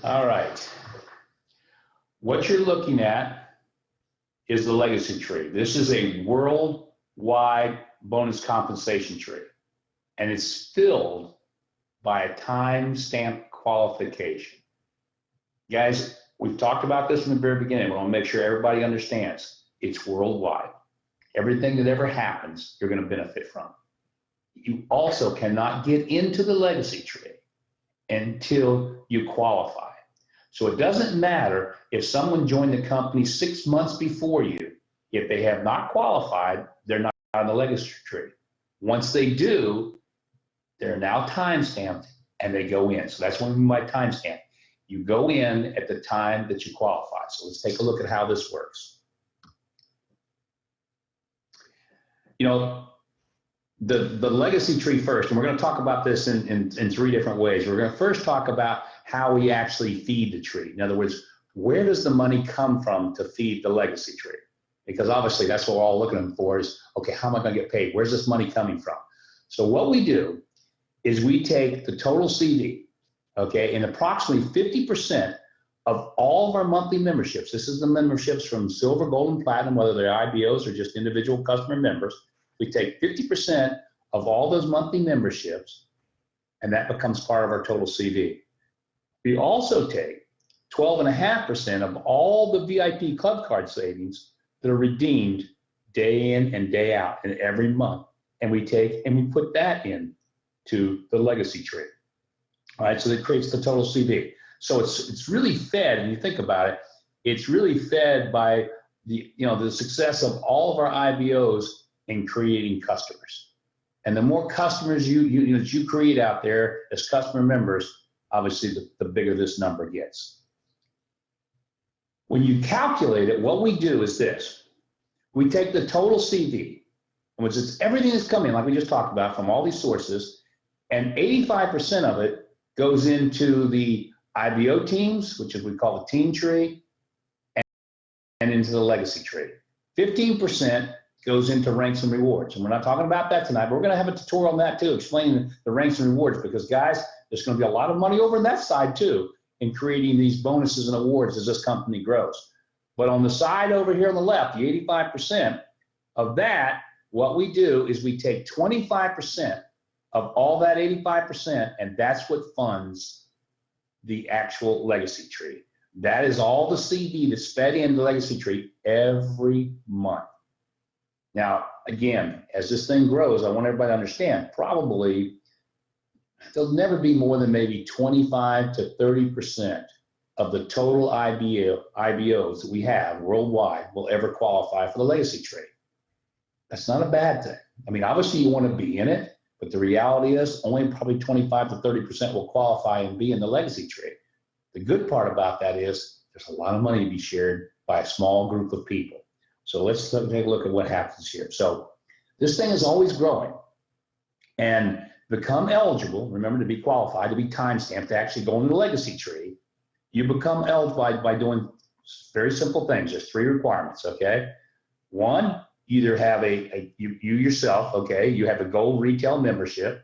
All right. What you're looking at is the legacy tree. This is a worldwide bonus compensation tree, and it's filled by a time-stamped qualification. Guys, we've talked about this in the very beginning. We want to make sure everybody understands it's worldwide. Everything that ever happens, you're going to benefit from. You also cannot get into the legacy tree until you qualify. So it doesn't matter if someone joined the company 6 months before you. If they have not qualified, they're not on the legacy tree. Once they do, they're now time-stamped and they go in. So that's what we mean by time-stamp. You go in at the time that you qualify. So let's take a look at how this works. You know, the legacy tree first, and we're going to talk about this in three different ways. We're going to first talk about how we actually feed the tree. In other words, where does the money come from to feed the legacy tree? Because obviously that's what we're all looking for is, okay, how am I going to get paid? Where's this money coming from? So what we do is we take the total CD, okay, and approximately 50% of all of our monthly memberships, this is the memberships from silver, gold, and platinum, whether they're IBOs or just individual customer members, we take 50% of all those monthly memberships, and that becomes part of our total CD. We also take 12.5% of all the VIP club card savings that are redeemed day in and day out and every month, and we take and we put that in to the legacy tree. All right, so that creates the total CD. So it's really fed, and you think about it, it's really fed by the success of all of our IBOs in creating customers. And the more customers you create out there as customer members, obviously the bigger this number gets. When you calculate it, what we do is this. We take the total CD, which is everything that's coming, like we just talked about, from all these sources, and 85% of it goes into the IBO teams, which we call the team tree, and into the legacy tree. 15% goes into ranks and rewards. And we're not talking about that tonight, but we're going to have a tutorial on that too, explaining the ranks and rewards, because guys, there's going to be a lot of money over on that side too in creating these bonuses and awards as this company grows. But on the side over here on the left, the 85% of that, what we do is we take 25% of all that 85%, and that's what funds the actual legacy tree. That is all the CD that's fed into the legacy tree every month. Now, again, as this thing grows, I want everybody to understand, probably there'll never be more than maybe 25 to 30% of the total IBOs that we have worldwide will ever qualify for the legacy tree. That's not a bad thing. I mean, obviously you want to be in it, but the reality is only probably 25 to 30% will qualify and be in the legacy tree. The good part about that is there's a lot of money to be shared by a small group of people. So let's take a look at what happens here. So this thing is always growing, and become eligible, remember, to be qualified, to be time-stamped, to actually go into the legacy tree. You become eligible by doing very simple things. There's three requirements, okay? One, you either have you yourself, okay, you have a gold retail membership,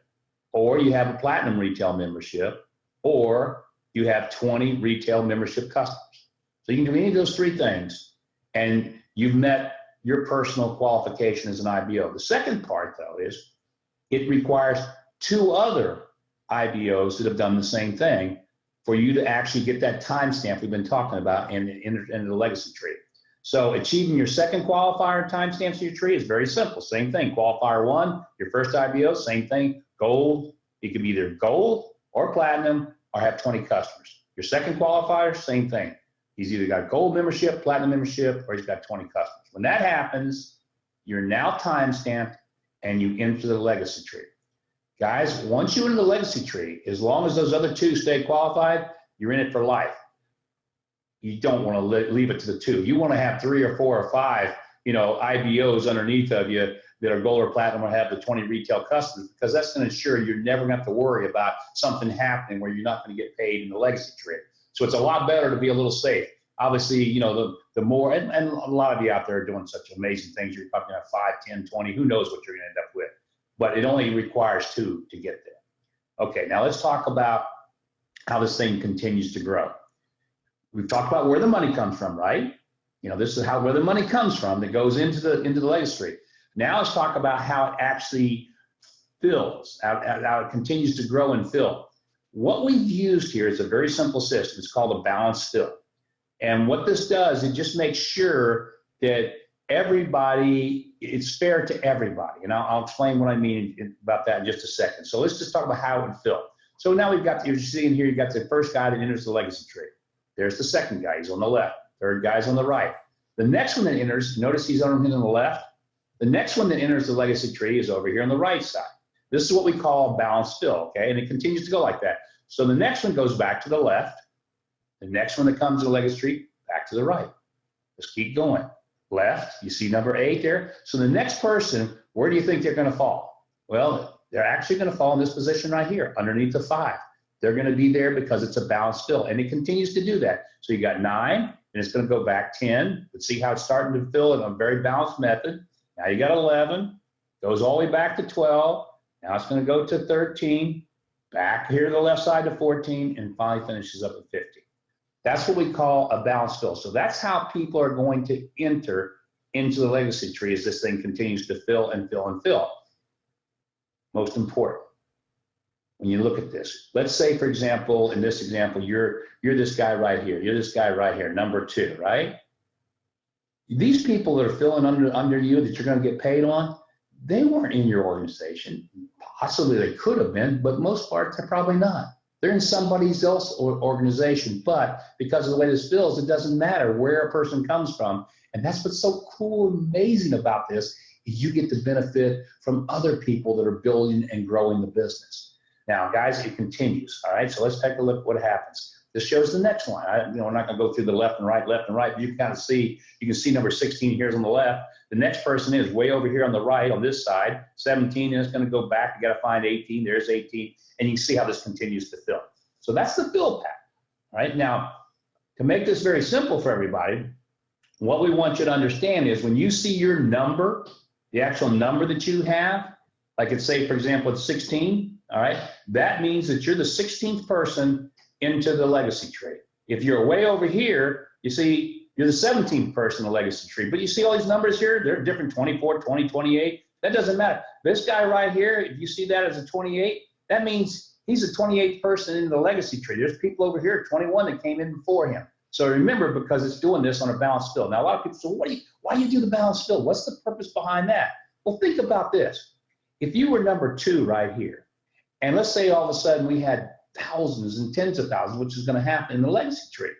or you have a platinum retail membership, or you have 20 retail membership customers. So you can do any of those three things, and you've met your personal qualification as an IBO. The second part, though, is it requires 2 other IBOs that have done the same thing for you to actually get that timestamp we've been talking about in the legacy tree. So achieving your second qualifier timestamps in your tree is very simple. Same thing. Qualifier 1, your first IBO, same thing. Gold, it could be either gold or platinum or have 20 customers. Your second qualifier, same thing. He's either got gold membership, platinum membership, or he's got 20 customers. When that happens, you're now timestamped and you enter the legacy tree. Guys, once you're in the legacy tree, as long as those other 2 stay qualified, you're in it for life. You don't want to leave it to the 2. You want to have 3 or 4 or 5, IBOs underneath of you that are gold or platinum or have the 20 retail customers, because that's going to ensure you're never going to have to worry about something happening where you're not going to get paid in the legacy tree. So it's a lot better to be a little safe. Obviously, the more, and a lot of you out there are doing such amazing things. You're probably going to have 5, 10, 20, who knows what you're going to end up with. But it only requires 2 to get there. Okay, now let's talk about how this thing continues to grow. we've talked about where the money comes from, right? This is where the money comes from that goes into the legacy tree. Now let's talk about how it actually fills, how it continues to grow and fill. What we've used here is a very simple system. It's called a balanced fill. And what this does, it just makes sure that it's fair to everybody. And I'll explain what I mean about that in just a second. So let's just talk about how it would fill. So now you're seeing here, you've got the first guy that enters the legacy tree. There's the second guy, he's on the left. Third guy's on the right. The next one that enters, notice he's on the left. The next one that enters the legacy tree is over here on the right side. This is what we call a balanced fill, okay? And it continues to go like that. So the next one goes back to the left. The next one that comes to the legacy tree, back to the right. Let's keep going. Left, you see number 8 there? So the next person, where do you think they're gonna fall? Well, they're actually gonna fall in this position right here, underneath the 5. They're going to be there because it's a balanced fill, and it continues to do that. So you got 9, and it's going to go back 10. Let's see how it's starting to fill in a very balanced method. Now you got 11, goes all the way back to 12. Now it's going to go to 13, back here to the left side to 14, and finally finishes up at 50. That's what we call a balanced fill. So that's how people are going to enter into the legacy tree as this thing continues to fill and fill and fill. Most important. When you look at this, let's say, for example, in this example, you're this guy right here. You're this guy right here, number 2, right? These people that are filling under you that you're going to get paid on, they weren't in your organization. Possibly they could have been, but most part, they're probably not. They're in somebody else's organization, but because of the way this fills, it doesn't matter where a person comes from. And that's what's so cool and amazing about this, is you get to benefit from other people that are building and growing the business. Now, guys, it continues, all right? So let's take a look at what happens. This shows the next one. We're not going to go through the left and right, but you can kind of see, you can see number 16 here is on the left. The next person is way over here on the right on this side, 17, and it's going to go back. You got to find 18. There's 18, and you can see how this continues to fill. So that's the fill pattern, all right? Now, to make this very simple for everybody, what we want you to understand is when you see your number, the actual number that you have, like it's say, for example, it's 16, all right, that means that you're the 16th person into the legacy tree. If you're way over here, you see you're the 17th person in the legacy tree. But you see all these numbers here, they're different, 24, 20, 28. That doesn't matter. This guy right here, if you see that as a 28, that means he's the 28th person in the legacy tree. There's people over here, 21, that came in before him. So remember, because it's doing this on a balanced fill. Now, a lot of people say, why do you do the balanced fill? What's the purpose behind that? Well, think about this. If you were number 2 right here, and let's say all of a sudden we had thousands and tens of thousands, which is going to happen in the legacy tree.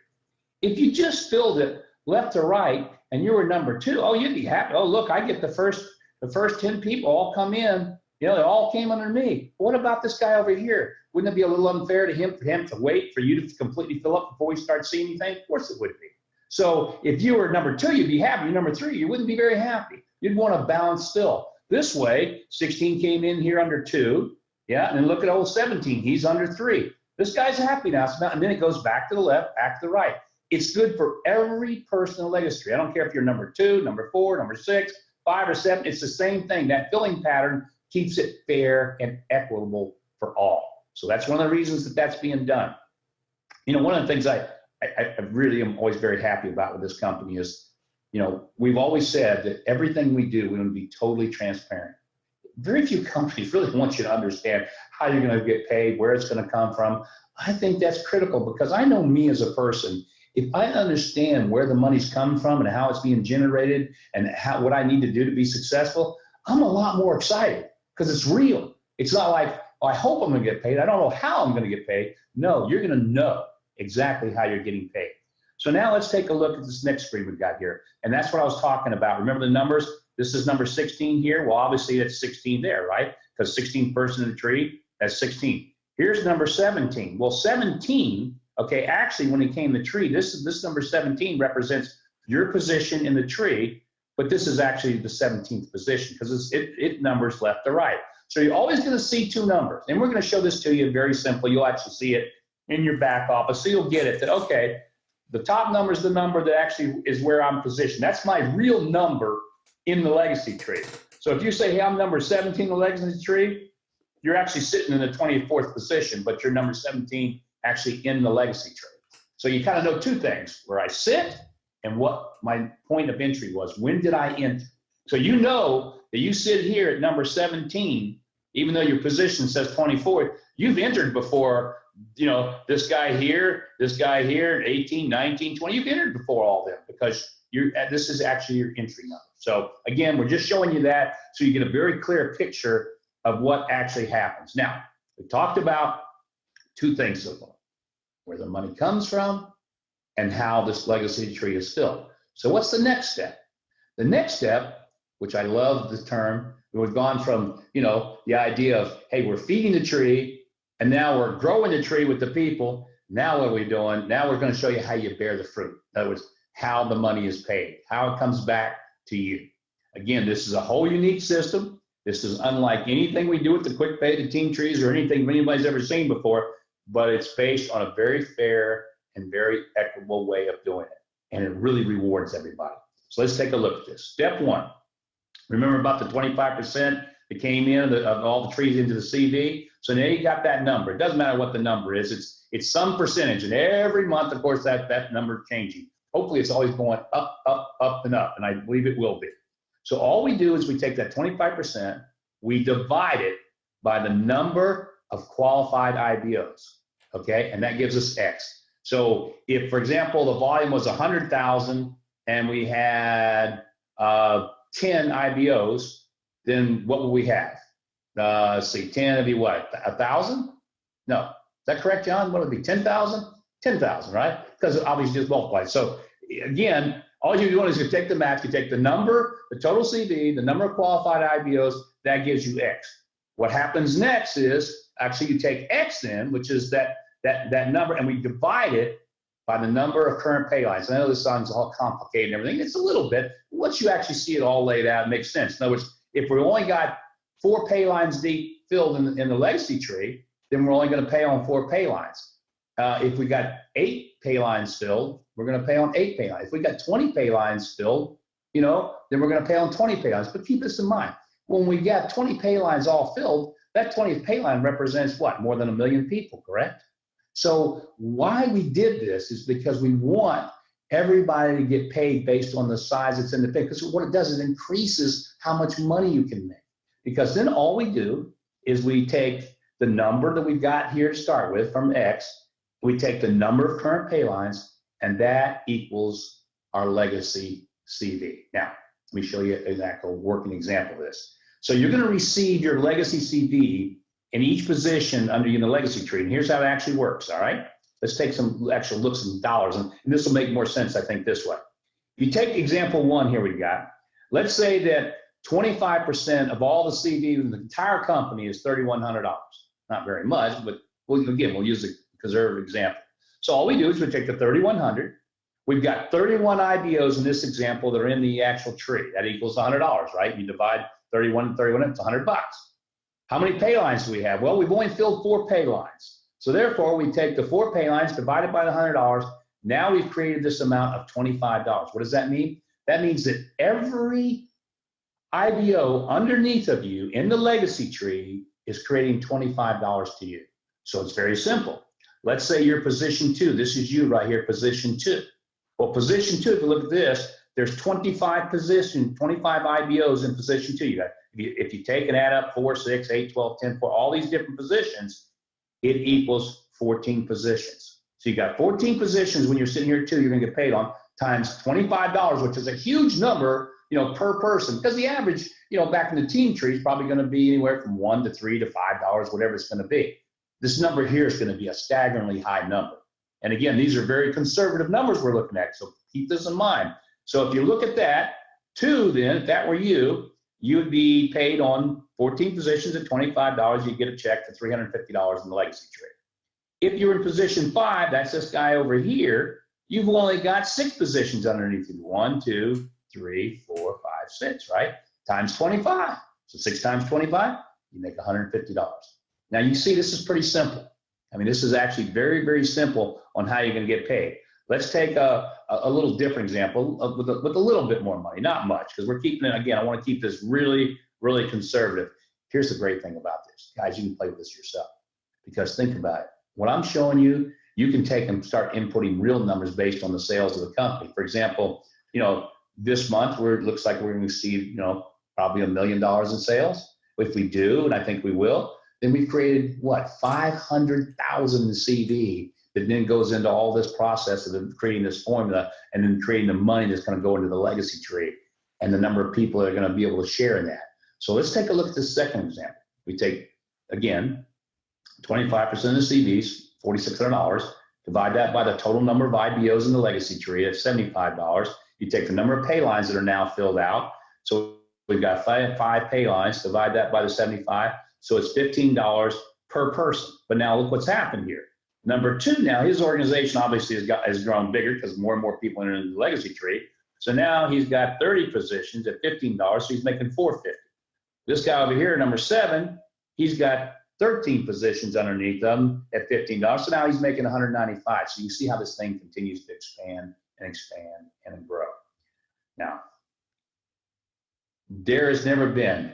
If you just filled it left to right and you were number 2, oh, you'd be happy. Oh, look, I get the first 10 people all come in. They all came under me. What about this guy over here? Wouldn't it be a little unfair to him for him to wait for you to completely fill up before we start seeing anything? Of course it would be. So if you were number 2, you'd be happy. You're number 3, you wouldn't be very happy. You'd want a balanced fill. This way, 16 came in here under 2. Yeah, and then look at old 17. He's under 3. This guy's happy now. And then it goes back to the left, back to the right. It's good for every person in the legacy tree. I don't care if you're number 2, number 4, number 6, 5, or 7. It's the same thing. That filling pattern keeps it fair and equitable for all. So that's one of the reasons that that's being done. One of the things I really am always very happy about with this company is, we've always said that everything we do, we want to be totally transparent. Very few companies really want you to understand how you're going to get paid, where it's going to come from. I think that's critical because I know me as a person. If I understand where the money's coming from and how it's being generated and what I need to do to be successful, I'm a lot more excited because it's real. It's not like, oh, I hope I'm going to get paid. I don't know how I'm going to get paid. No, you're going to know exactly how you're getting paid. So now let's take a look at this next screen we've got here. And that's what I was talking about. Remember the numbers? This is number 16 here. Well, obviously that's 16 there, right? Because 16 person in the tree, that's 16. Here's number 17. Well, 17, okay, actually when it came to the tree, this number 17 represents your position in the tree, but this is actually the 17th position because it numbers left to right. So you're always going to see 2 numbers. And we're going to show this to you very simply. You'll actually see it in your back office. So you'll get it that, okay, the top number is the number that actually is where I'm positioned. That's my real number in the legacy tree. So if you say, hey, I'm number 17 in the legacy tree, you're actually sitting in the 24th position, but you're number 17 actually in the legacy tree. So you kind of know two things, where I sit and what my point of entry was. When did I enter? So you know that you sit here at number 17, even though your position says 24, you've entered before, you know, this guy here, 18, 19, 20, you've entered before all them, because this is actually your entry number. So again, we're just showing you that so you get a very clear picture of what actually happens. Now, we talked about two things so far: where the money comes from and how this legacy tree is filled. So what's the next step? The next step, which I love the term, we've gone from, you know, the idea of, hey, we're feeding the tree, and now we're growing the tree with the people. Now what are we doing? Now we're going to show you how you bear the fruit. In other words, how the money is paid, how it comes back to you. Again, this is a whole unique system. This is unlike anything we do with the quick pay, the team trees, or anything anybody's ever seen before, but it's based on a very fair and very equitable way of doing it. And it really rewards everybody. So let's take a look at this. Step one, remember about the 25% that came in of all the trees into the CV? So now you got that number. It doesn't matter what the number is. It's some percentage. And every month, of course, that number is changing. Hopefully, it's always going up, up, up, and up. And I believe it will be. So all we do is we take that 25%, we divide it by the number of qualified IBOs, okay? And that gives us X. So if, for example, the volume was 100,000 and we had 10 IBOs, then what will we have? Let's see, 10 would be what, 1,000? No, is that correct, John? What would it be, 10,000? 10,000, right? Because obviously just multiply. So again, all you're doing is you take the math, you take the number, the total CV, the number of qualified IBOs, that gives you X. What happens next is, actually you take X then, which is that number, and we divide it by the number of current pay lines. I know this sounds all complicated and everything. It's a little bit. Once you actually see it all laid out, it makes sense. In other words, if we only got 4 pay lines deep filled in the legacy tree, then we're only going to pay on 4 pay lines. If we got 8 pay lines filled, we're going to pay on 8 pay lines. If we got 20 pay lines filled, you know, then we're going to pay on 20 pay lines. But keep this in mind. When we got 20 pay lines all filled, that 20th pay line represents what? More than 1 million people, correct? So why we did this is because we want everybody to get paid based on the size that's in the pay. Because what it does is it increases how much money you can make. Because then all we do is we take the number that we got here to start with from X, we take the number of current pay lines, and that equals our legacy CV. Now, let me show you an actual working example of this. So you're going to receive your legacy CV in each position under the legacy tree. And here's how it actually works, all right? Let's take some actual looks in dollars, and this will make more sense, I think, this way. You take example 1 here we got. Let's say that 25% of all the CV in the entire company is $3,100. Not very much, but we'll use a conservative example. So all we do is we take the 3,100. We've got 31 IBOs in this example that are in the actual tree. That equals $100, right? You divide 31 and 31, it's $100. How many pay lines do we have? Well, we've only filled 4 pay lines. So therefore, we take the 4 pay lines divided by the $100. Now we've created this amount of $25. What does that mean? That means that every IBO underneath of you in the legacy tree is creating $25 to you. So it's very simple. Let's say you're position 2. This is you right here, position 2. Well, position 2, if you look at this, there's 25 IBOs in position 2. If you take and add up 4, 6, 8, 12, 10, 4, all these different positions, it equals 14 positions. So you got 14 positions when you're sitting here too, you're gonna get paid on, times $25, which is a huge number, you know, per person. Because the average, you know, back in the team tree is probably gonna be anywhere from $1 to $3 to $5, whatever it's gonna be. This number here is gonna be a staggeringly high number. And again, these are very conservative numbers we're looking at, so keep this in mind. So if you look at that, 2 then, if that were you, you would be paid on 14 positions at $25. You get a check for $350 in the legacy tree. If you're in position 5, that's this guy over here, you've only got 6 positions underneath you. 1, 2, 3, 4, 5, 6, right? Times 25. So 6 times 25, you make $150. Now you see this is pretty simple. I mean, this is actually very, very simple on how you're going to get paid. Let's take a little different example with a little bit more money, not much, because we're keeping it, again, I want to keep this really, really conservative. Here's the great thing about this. Guys, you can play with this yourself, because think about it. What I'm showing you you can take and start inputting real numbers based on the sales of the company. For example, this month it looks like we're going to see, probably $1 million in sales. If we do, and I think we will, then we've created what, 500,000 CV that then goes into all this process of creating this formula and then creating the money that's going to go into the legacy tree and the number of people that are going to be able to share in that. So let's take a look at this second example. We take, again, 25% of the CVs, $4,600, divide that by the total number of IBOs in the legacy tree at $75. You take the number of pay lines that are now filled out. So we've got five pay lines, divide that by the 75. So it's $15 per person. But now look what's happened here. Number two, now his organization obviously has grown bigger because more and more people enter into the legacy tree. So now he's got 30 positions at $15, so he's making $450. This guy over here, number 7, he's got 13 positions underneath them at $15. So now he's making $195. So you see how this thing continues to expand and expand and grow. Now, there has never been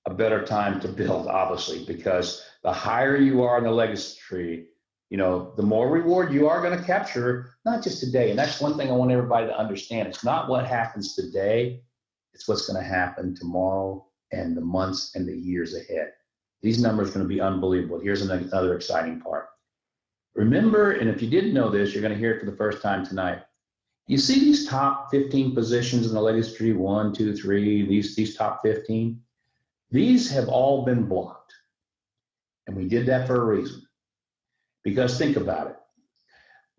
a better time to build, obviously, because the higher you are in the legacy tree, the more reward you are going to capture, not just today. And that's one thing I want everybody to understand. It's not what happens today. It's what's going to happen tomorrow and the months and the years ahead. These numbers are going to be unbelievable. Here's another exciting part. Remember, and if you didn't know this, you're going to hear it for the first time tonight. You see these top 15 positions in the legacy tree, 1, 2, 3, these top 15? These have all been blocked. And we did that for a reason. Because think about it.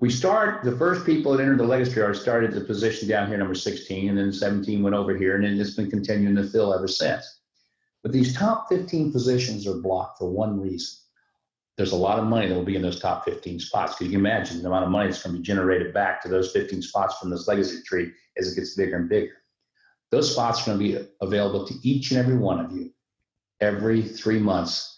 The first people that entered the legacy tree started the position down here, number 16, and then 17 went over here, and then it's been continuing to fill ever since. But these top 15 positions are blocked for one reason. There's a lot of money that will be in those top 15 spots. Because you can imagine the amount of money that's going to be generated back to those 15 spots from this legacy tree as it gets bigger and bigger. Those spots are going to be available to each and every one of you every 3 months.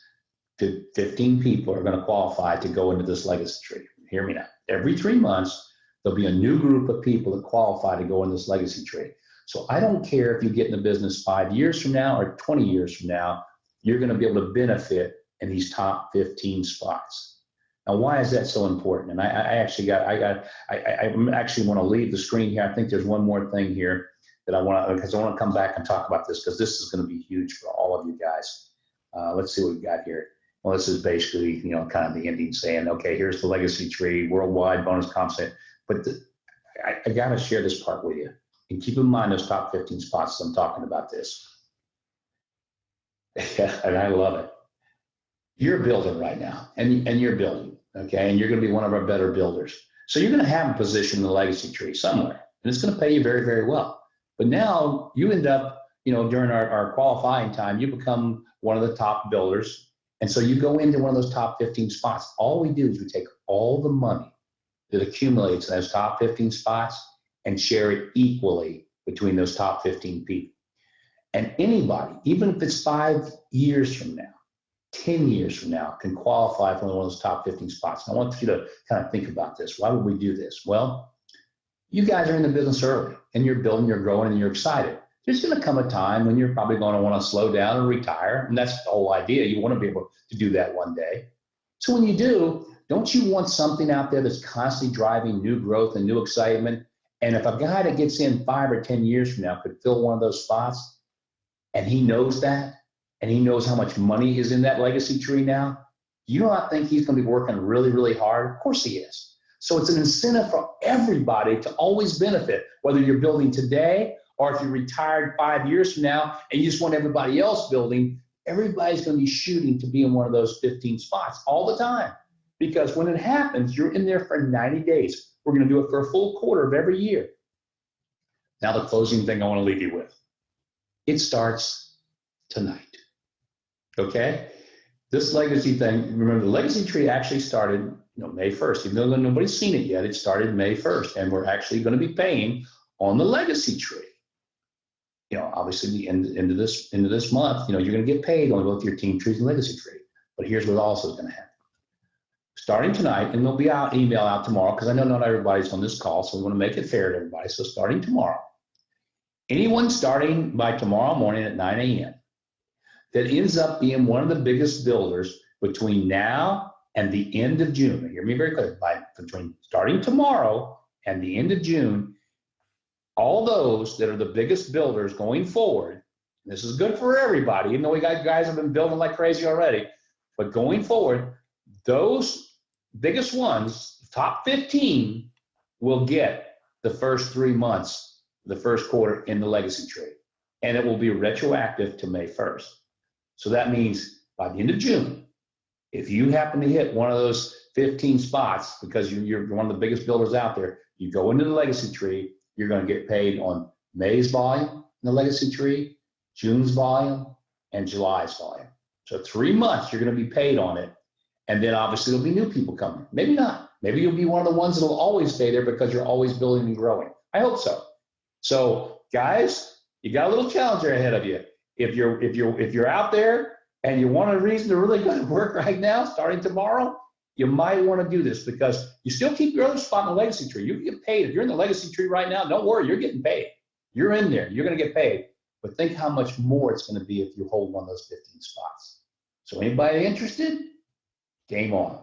15 people are going to qualify to go into this legacy tree. Hear me now. Every 3 months, there'll be a new group of people that qualify to go in this legacy tree. So I don't care if you get in the business 5 years from now or 20 years from now, you're going to be able to benefit in these top 15 spots. Now, why is that so important? And I actually want to leave the screen here. I think there's one more thing here that I want to come back and talk about this because this is going to be huge for all of you guys. Let's see what we've got here. Well, this is basically, kind of the ending saying, okay, here's the legacy tree, worldwide bonus compensation. But I got to share this part with you. And keep in mind those top 15 spots as I'm talking about this. And I love it. You're a builder right now, and you're building, okay? And you're going to be one of our better builders. So you're going to have a position in the legacy tree somewhere, and it's going to pay you very, very well. But now you end up, during our qualifying time, you become one of the top builders. And so you go into one of those top 15 spots. All we do is we take all the money that accumulates in those top 15 spots and share it equally between those top 15 people. And anybody, even if it's 5 years from now, 10 years from now, can qualify for one of those top 15 spots. And I want you to kind of think about this. Why would we do this? Well, you guys are in the business early, and you're building, you're growing, and you're excited. There's going to come a time when you're probably going to want to slow down and retire. And that's the whole idea. You want to be able to do that one day. So when you do, don't you want something out there that's constantly driving new growth and new excitement? And if a guy that gets in 5 or 10 years from now could fill one of those spots, and he knows that, and he knows how much money is in that legacy tree now, you don't think he's going to be working really, really hard? Of course he is. So it's an incentive for everybody to always benefit, whether you're building today or if you're retired 5 years from now and you just want everybody else building. Everybody's going to be shooting to be in one of those 15 spots all the time. Because when it happens, you're in there for 90 days. We're going to do it for a full quarter of every year. Now the closing thing I want to leave you with. It starts tonight. Okay? This legacy thing, remember the legacy tree actually started May 1st. Even though nobody's seen it yet, it started May 1st. And we're actually going to be paying on the legacy tree. Obviously the end of this month, you're going to get paid on both your team trees and legacy tree. But here's what also is going to happen. Starting tonight, and there'll be email out tomorrow, because I know not everybody's on this call, so we want to make it fair to everybody. So starting tomorrow, anyone starting by tomorrow morning at 9 a.m. that ends up being one of the biggest builders between now and the end of June, hear me very clearly, between starting tomorrow and the end of June, all those that are the biggest builders going forward, this is good for everybody, even though we got guys that have been building like crazy already, but going forward, those biggest ones, top 15, will get the first 3 months, the first quarter in the legacy tree. And it will be retroactive to May 1st. So that means by the end of June, if you happen to hit one of those 15 spots, because you're one of the biggest builders out there, you go into the legacy tree, you're going to get paid on May's volume in the legacy tree, June's volume, and July's volume. So 3 months you're going to be paid on it. And then obviously there'll be new people coming. Maybe not. Maybe you'll be one of the ones that'll always stay there because you're always building and growing. I hope so. So guys, you got a little challenge ahead of you. If you're out there and you want a reason to really go to work right now, starting tomorrow, you might want to do this because you still keep your other spot in the legacy tree. You get paid. If you're in the legacy tree right now, don't worry, you're getting paid. You're in there. You're going to get paid. But think how much more it's going to be if you hold one of those 15 spots. So anybody interested? Game on.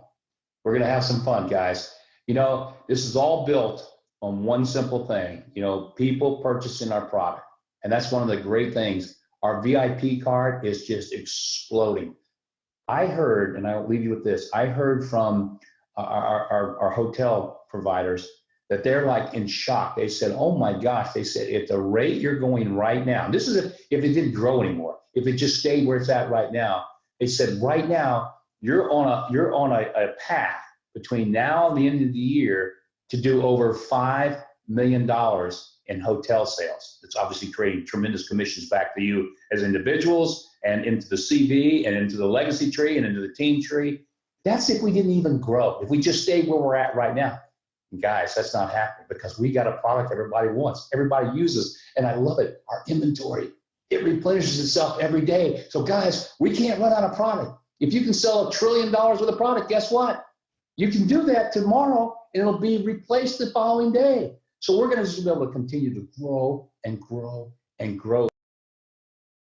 We're going to have some fun, guys. You know, this is all built on one simple thing, you know, people purchasing our product. And that's one of the great things. Our VIP card is just exploding. I heard, and I'll leave you with this, I heard from our hotel providers that they're like in shock. They said, oh my gosh, they said, at the rate you're going right now, this is if it didn't grow anymore, if it just stayed where it's at right now, they said right now, you're on a path between now and the end of the year to do over $5 million in hotel sales. It's obviously creating tremendous commissions back to you as individuals and into the CV and into the legacy tree and into the team tree. That's if we didn't even grow. If we just stayed where we're at right now. And guys, that's not happening because we got a product everybody wants, everybody uses, and I love it. Our inventory, it replenishes itself every day. So guys, we can't run out of product. If you can sell $1 trillion worth of product, guess what? You can do that tomorrow and it'll be replaced the following day. So we're going to just be able to continue to grow and grow and grow.